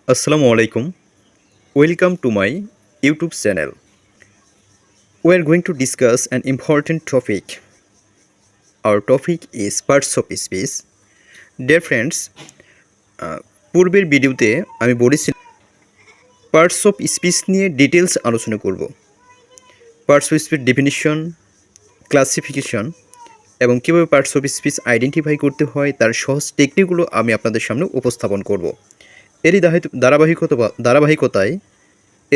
Assalamu alaikum. Welcome to my YouTube channel. We are going to discuss an important topic. Our topic is parts of speech. Dear friends, পূর্বের ভিডিওতে আমি বলেছি parts of speech নিয়ে details আলোচনা করব। Parts of speech definition, classification এবং কীভাবে parts of speech identify করতে হয় তার সহজ টেকনিকগুলো আমি আপনাদের সামনে উপস্থাপন করব।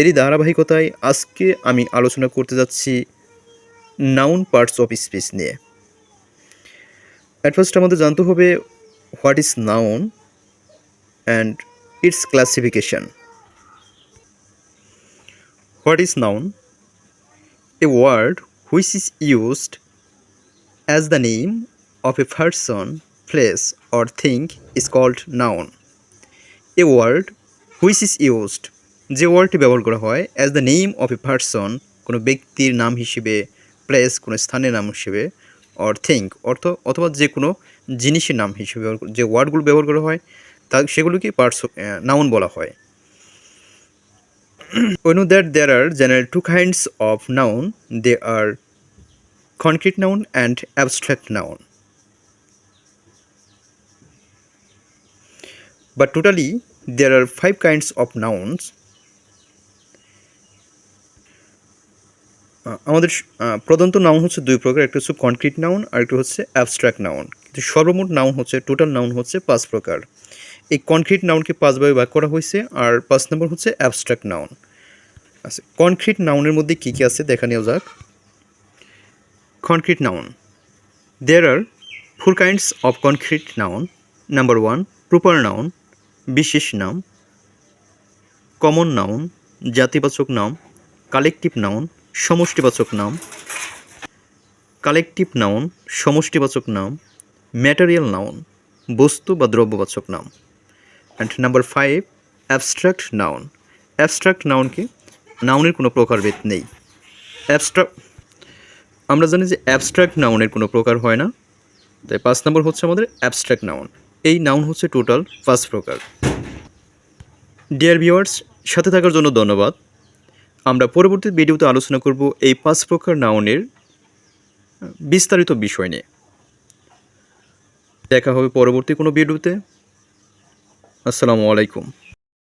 এরই ধারাবাহিকতায় আজকে আমি আলোচনা করতে যাচ্ছি নাউন পার্টস অফ স্পিচ নিয়ে। অ্যাট ফার্স্ট আমাদের জানতে হবে what is noun and its classification. What is noun? A word which is used as the name of a person, place or thing is called noun. A word which is used, যে ওয়ার্ডটি ব্যবহার করা হয় as the name of a person, কোনো ব্যক্তির নাম হিসেবে, place কোনো স্থানের নাম হিসেবে, অর থিং অথবা যে কোনো জিনিসের নাম হিসেবে যে ওয়ার্ডগুলো ব্যবহার করা হয় সেগুলোকে পার্টস অফ নাউন বলা হয়। We know that there are generally two kinds of noun. They are concrete noun and abstract noun. But totally there are 5 kinds of nouns. আমাদের প্রধানত নাউন হচ্ছে দুই প্রকার, একটা হচ্ছে কনক্রিট নাউন আর একটা হচ্ছে অ্যাবস্ট্রাক্ট নাউন। কিন্তু সর্বমোট নাউন হচ্ছে, টোটাল নাউন হচ্ছে 5 প্রকার। এই কনক্রিট নাউনকে 5 ভাগে ভাগ করা হয়েছে, আর 5 নম্বর হচ্ছে অ্যাবস্ট্রাক্ট নাউন। আচ্ছা, কনক্রিট নাউনের মধ্যে কী কী আছে দেখা নেওয়া যাক। Concrete noun, there are 4 kinds of concrete noun. Number 1, proper noun, বিশেষ নাম, কমন নাউন, জাতিবাচক নাম, কালেকটিভ নাউন, সমষ্টিবাচক নাম, কালেকটিভ নাউন, সমষ্টিবাচক নাম, ম্যাটেরিয়াল নাউন, বস্তু বা দ্রব্যবাচক নাম। And number 5, abstract noun. Abstract নাউনকে নাউনের কোনো প্রকারভেদ নেই। আমরা জানি যে অ্যাবস্ট্রাক্ট নাউনের কোনো প্রকার হয় না, তাই 5 নম্বর হচ্ছে আমাদের অ্যাবস্ট্রাক্ট নাউন। এই নাউন হচ্ছে টোটাল 5 প্রকার। ডিয়ার ভিউয়ার্স, সাথে থাকার জন্য ধন্যবাদ। আমরা পরবর্তী ভিডিওতে আলোচনা করব এই 5 প্রকার নাউনের বিস্তারিত বিষয় নিয়ে। দেখা হবে পরবর্তী কোনো ভিডিওতে। আসসালামু আলাইকুম।